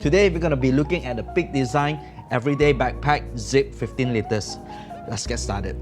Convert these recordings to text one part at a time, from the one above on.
Today we're going to be looking at the Peak Design Everyday Backpack Zip 15 liters. Let's get started.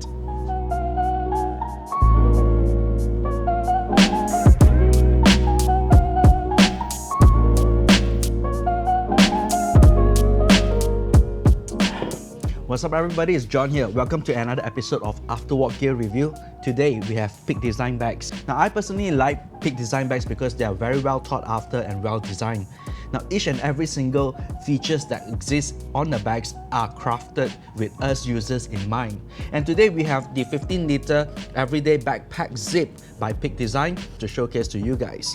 What's up everybody, it's John here. Welcome to another episode of Afterwalk Gear Review. Today we have Peak Design bags. Now I personally like Peak Design bags because they are very well thought after and well designed. Now each and every single features that exist on the bags are crafted with us users in mind. And today we have the 15 liter Everyday Backpack Zip by Peak Design to showcase to you guys.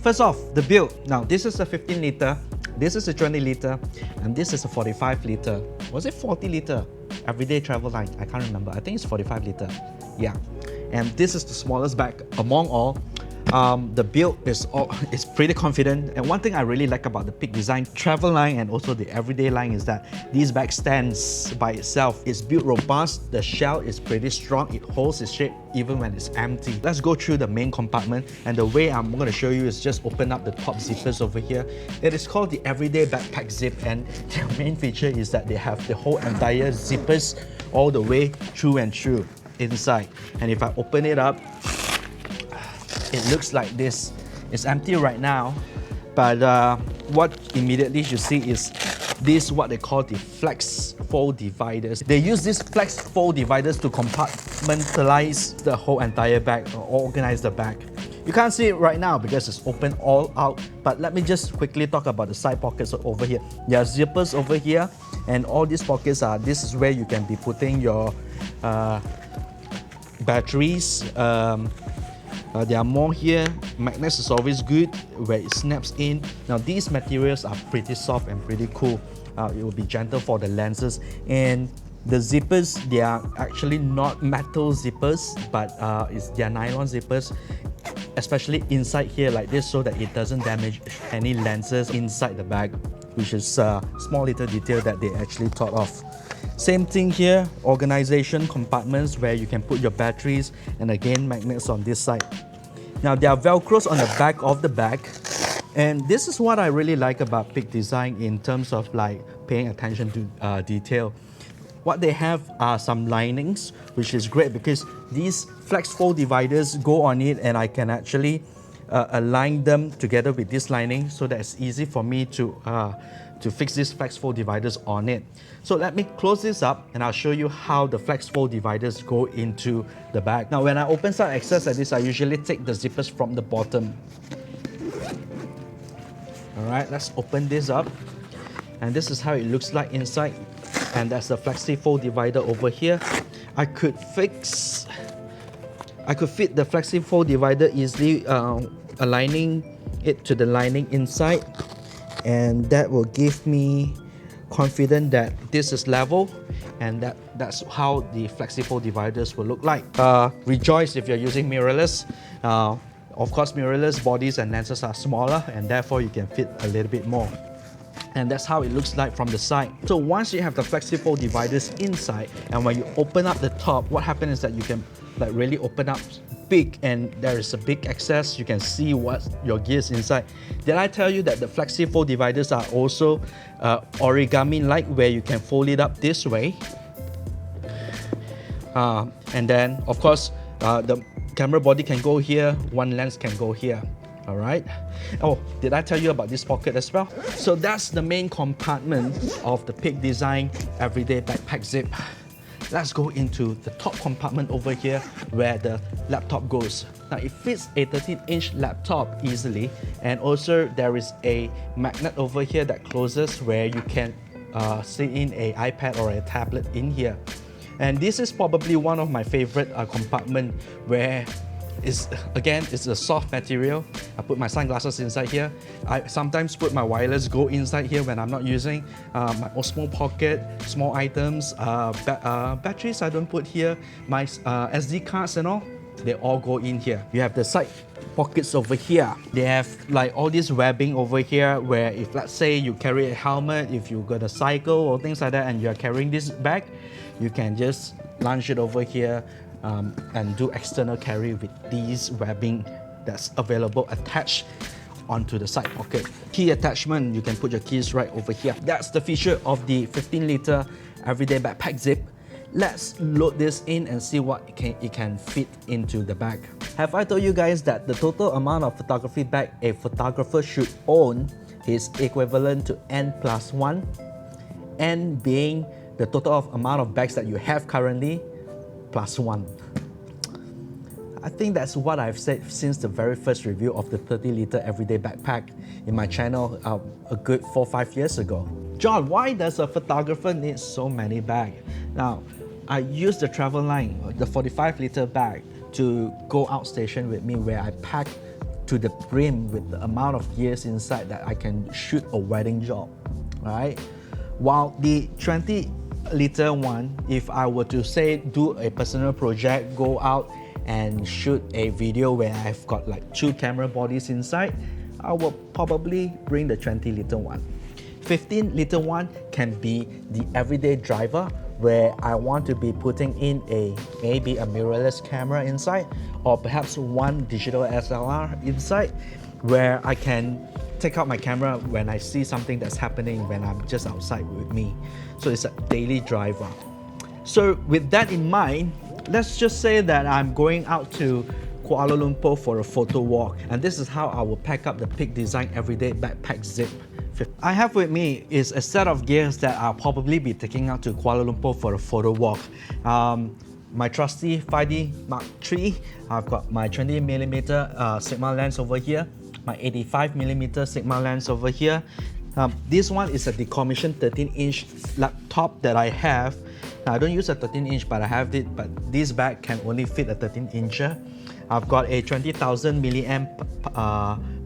First off, the build. Now this is a 15 liter, this is a 20 liter, and this is a 45 liter. Was it 40 liter? Everyday travel line, I can't remember. I think it's 45 liter. Yeah. And this is the smallest bag among all. The build is pretty confident, and one thing I really like about the Peak Design travel line and also the everyday line is that this bag stands by itself. It's built robust, the shell is pretty strong, it holds its shape even when it's empty. Let's go through the main compartment, and the way I'm going to show you is just open up the top zippers over here. It is called the Everyday Backpack Zip, and their main feature is that they have the whole entire zippers all the way through and through inside. And if I open it up, it looks like this. It's empty right now, but what immediately you see is this, what they call the flex fold dividers. They use these flex fold dividers to compartmentalize the whole entire bag or organize the bag. You can't see it right now because it's open all out, but let me just quickly talk about the side pockets over here. There are zippers over here, and all these pockets this is where you can be putting your batteries. There are more here. Magnets is always good where it snaps in. Now these materials are pretty soft and pretty cool. It will be gentle for the lenses, and the zippers, they are actually not metal zippers, but they are nylon zippers, especially inside here like this, so that it doesn't damage any lenses inside the bag, which is a small little detail that they actually thought of. Same thing here, organization compartments where you can put your batteries, and again magnets on this side. Now there are velcros on the back of the bag, and this is what I really like about Peak Design in terms of like paying attention to detail. What they have are some linings, which is great because these flex fold dividers go on it, and I can actually align them together with this lining, so that it's easy for me to fix these flex fold dividers on it. So let me close this up and I'll show you how the flex fold dividers go into the bag. Now when I open some excess like this, I usually take the zippers from the bottom. Alright, let's open this up, and this is how it looks like inside, and that's the flexi fold divider over here. I could fit the flexi fold divider easily, aligning it to the lining inside, and that will give me confidence that this is level, and that's how the flexi fold dividers will look like. Rejoice if you're using mirrorless. Of course, mirrorless bodies and lenses are smaller, and therefore you can fit a little bit more. And that's how it looks like from the side. So once you have the flexi fold dividers inside, and when you open up the top, what happens is that you can like really open up big, and there is a big access. You can see what your gears inside. Did I tell you that the flexi fold dividers are also origami-like, where you can fold it up this way, and then of course the camera body can go here, one lens can go here. Alright. Oh, did I tell you about this pocket as well? So that's the main compartment of the Peak Design Everyday Backpack Zip. Let's go into the top compartment over here where the laptop goes. Now it fits a 13-inch laptop easily, and also there is a magnet over here that closes where you can sit in an iPad or a tablet in here. And this is probably one of my favorite compartment, where it's a soft material. I put my sunglasses inside here. I sometimes put my wireless go inside here when I'm not using. My Osmo Pocket, small items, batteries I don't put here. My SD cards and all, they all go in here. You have the side pockets over here. They have like all this webbing over here, where if let's say you carry a helmet, if you're gonna cycle or things like that, and you're carrying this bag, you can just launch it over here and do external carry with these webbing that's available attached onto the side pocket. Key attachment, you can put your keys right over here. That's the feature of the 15-liter everyday backpack zip. Let's load this in and see what it can fit into the bag. Have I told you guys that the total amount of photography bag a photographer should own is equivalent to N+1? N being the total of amount of bags that you have currently plus 1. I think that's what I've said since the very first review of the 30-liter everyday backpack in my channel a good 4 or 5 years ago. John, why does a photographer need so many bags? Now, I use the travel line, the 45-liter bag, to go outstation with me where I pack to the brim with the amount of gears inside that I can shoot a wedding job, right? While the 20-liter one, if I were to say do a personal project, go out and shoot a video where I've got like 2 camera bodies inside, I will probably bring the 20-liter one. 15-liter one can be the everyday driver where I want to be putting in maybe a mirrorless camera inside, or perhaps one digital SLR inside where I can take out my camera when I see something that's happening when I'm just outside with me. So it's a daily driver. So with that in mind, let's just say that I'm going out to Kuala Lumpur for a photo walk, and this is how I will pack up the Peak Design Everyday Backpack Zip. I have with me is a set of gears that I'll probably be taking out to Kuala Lumpur for a photo walk. My trusty 5D Mark III, I've got my 20mm Sigma lens over here, my 85mm Sigma lens over here. This one is a decommissioned 13-inch laptop that I have. Now, I don't use a 13-inch, but I have it, but this bag can only fit a 13-incher. I've got a 20,000 milliamp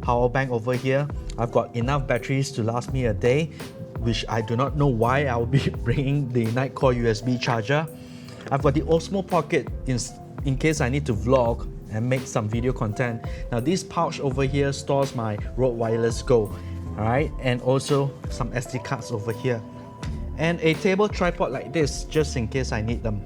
power bank over here. I've got enough batteries to last me a day, which I do not know why I will be bringing the Nitecore USB charger. I've got the Osmo Pocket in case I need to vlog and make some video content. Now, this pouch over here stores my Rode Wireless Go, alright, and also some SD cards over here. And a table tripod like this, just in case I need them.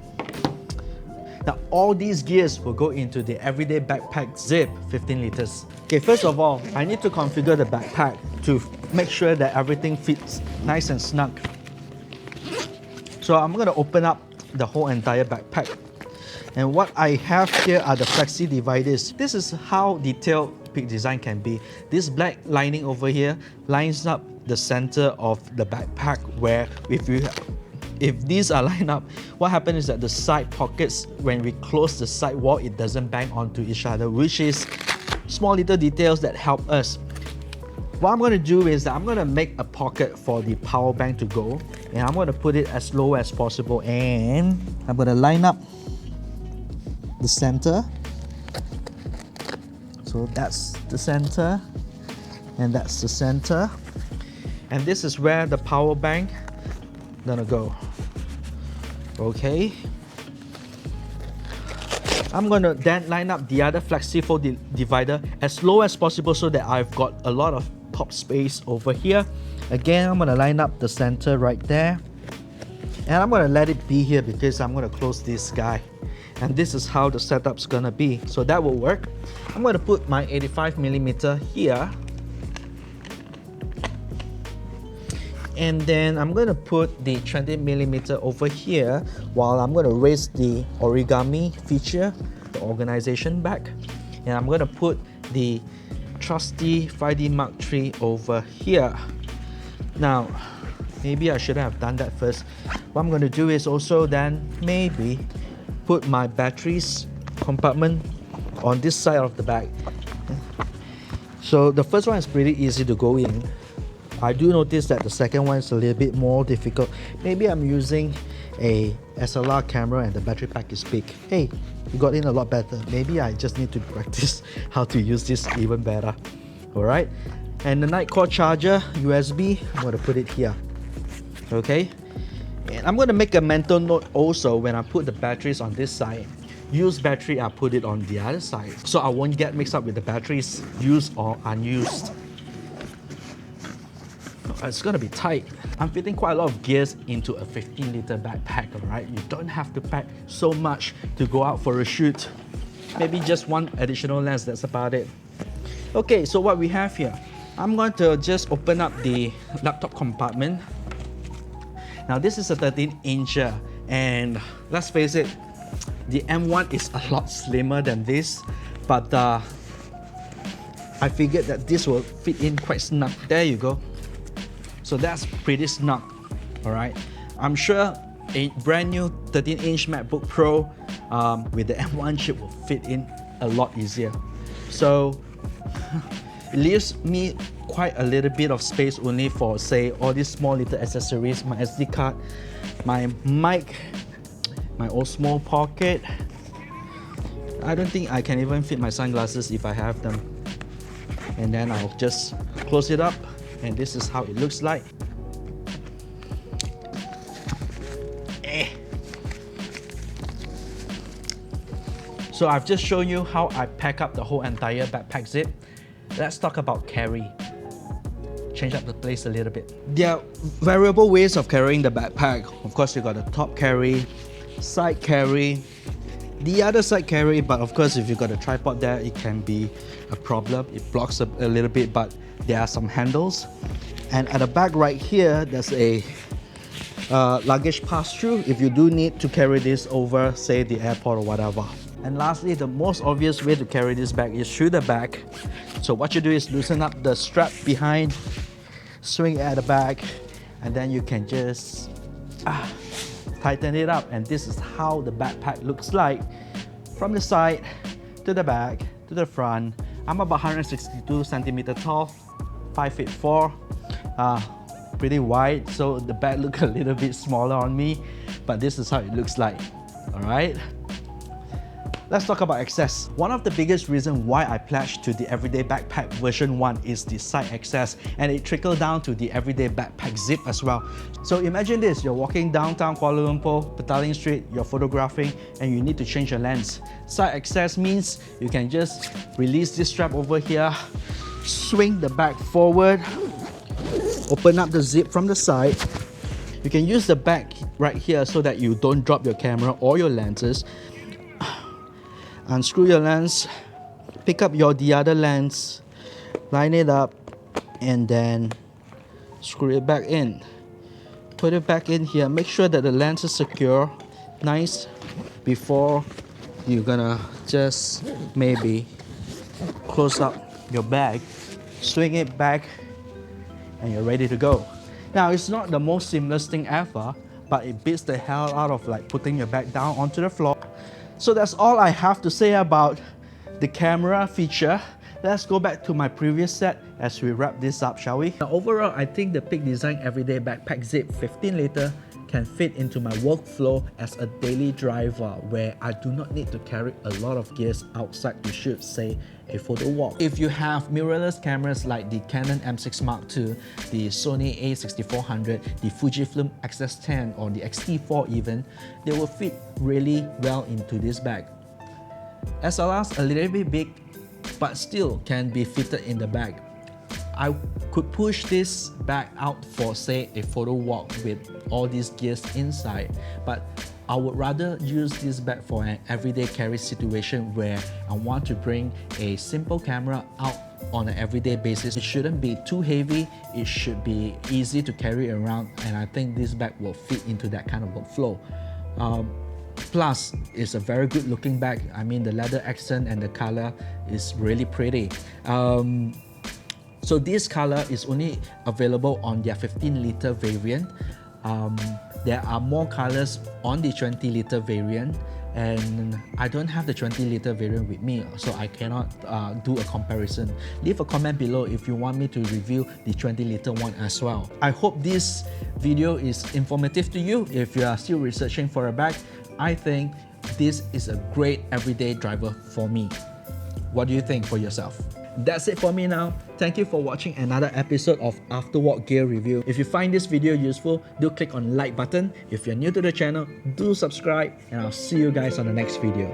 Now, all these gears will go into the Everyday Backpack Zip 15 liters. Okay, first of all, I need to configure the backpack to make sure that everything fits nice and snug. So I'm going to open up the whole entire backpack. And what I have here are the flexi dividers. This is how detailed Peak Design can be. This black lining over here lines up the center of the backpack, where if these are lined up, what happens is that the side pockets, when we close the side wall, it doesn't bang onto each other, which is small little details that help us. What I'm going to do is that I'm going to make a pocket for the power bank to go, and I'm going to put it as low as possible, and I'm going to line up the center. So that's the center, and that's the center, and this is where the power bank gonna go. Okay, I'm gonna then line up the other FlexiFold divider as low as possible so that I've got a lot of top space over here. Again, I'm gonna line up the center right there, and I'm gonna let it be here because I'm gonna close this guy, and this is how the setup's gonna be, so that will work. I'm gonna put my 85mm here, and then I'm going to put the 20mm over here, while I'm going to raise the origami feature, the organization back, and I'm going to put the trusty 5D Mark III over here. Now, maybe I should have done that first. What I'm going to do is also then maybe put my batteries compartment on this side of the bag. So the first one is pretty easy to go in. I do notice that the second one is a little bit more difficult. Maybe I'm using a SLR camera and the battery pack is big. Hey, you got in a lot better. Maybe I just need to practice how to use this even better. Alright, and the Nitecore charger USB, I'm going to put it here. Okay, and I'm going to make a mental note also when I put the batteries on this side. Used battery, I put it on the other side, so I won't get mixed up with the batteries used or unused. It's gonna be tight. I'm fitting quite a lot of gears into a 15-liter backpack, alright? You don't have to pack so much to go out for a shoot. Maybe just one additional lens, that's about it. Okay, so what we have here, I'm going to just open up the laptop compartment. Now this is a 13-incher, and let's face it, the M1 is a lot slimmer than this, but I figured that this will fit in quite snug. There you go. So that's pretty snug, all right? I'm sure a brand new 13-inch MacBook Pro with the M1 chip will fit in a lot easier. So it leaves me quite a little bit of space only for, say, all these small little accessories, my SD card, my mic, my old small pocket. I don't think I can even fit my sunglasses if I have them. And then I'll just close it up, and this is how it looks like. So I've just shown you how I pack up the whole entire backpack zip. Let's talk about carry. Change up the place a little bit. There are variable ways of carrying the backpack. Of course, you got the top carry, side carry, the other side carry, but of course if you got a tripod there, it can be a problem. It blocks a little bit, but there are some handles. And at the back right here, there's a luggage pass-through if you do need to carry this over, say, the airport or whatever. And lastly, the most obvious way to carry this bag is through the back. So what you do is loosen up the strap behind, swing it at the back, and then you can just tighten it up. And this is how the backpack looks like from the side to the back to the front. I'm about 162 centimeter tall, 5'4", pretty wide, so the bag looks a little bit smaller on me, but this is how it looks like. All right. Let's talk about access. One of the biggest reasons why I pledged to the Everyday Backpack version 1 is the side access, and it trickled down to the Everyday Backpack Zip as well. So imagine this, you're walking downtown Kuala Lumpur, Petaling Street, you're photographing, and you need to change your lens. Side access means you can just release this strap over here, swing the bag forward, open up the zip from the side. You can use the bag right here so that you don't drop your camera or your lenses. Unscrew your lens, pick up the other lens, line it up, and then screw it back in. Put it back in here. Make sure that the lens is secure, nice, before you're gonna just maybe close up your bag, swing it back, and you're ready to go. Now, it's not the most seamless thing ever, but it beats the hell out of like putting your bag down onto the floor. So that's all I have to say about the camera feature. Let's go back to my previous set as we wrap this up, shall we? Now, overall, I think the Peak Design Everyday Backpack Zip 15 liter can fit into my workflow as a daily driver where I do not need to carry a lot of gears outside to shoot, say, a photo walk. If you have mirrorless cameras like the Canon M6 Mark II, the Sony a6400, the Fujifilm X-S10 or the X-T4 even, they will fit really well into this bag. SLR's a little bit big, but still can be fitted in the bag. I could push this bag out for, say, a photo walk with all these gears inside, but I would rather use this bag for an everyday carry situation where I want to bring a simple camera out on an everyday basis. It shouldn't be too heavy, it should be easy to carry around, and I think this bag will fit into that kind of workflow. Plus, it's a very good looking bag. I mean, the leather accent and the color is really pretty. So this color is only available on their 15 liter variant. There are more colors on the 20 liter variant, and I don't have the 20 liter variant with me, so I cannot do a comparison. Leave a comment below if you want me to review the 20 liter one as well. I hope this video is informative to you. If you are still researching for a bag, I think this is a great everyday driver for me. What do you think for yourself? That's it for me now. Thank you for watching another episode of Afterwalk Gear Review. If you find this video useful, do click on the like button. If you're new to the channel, do subscribe, and I'll see you guys on the next video.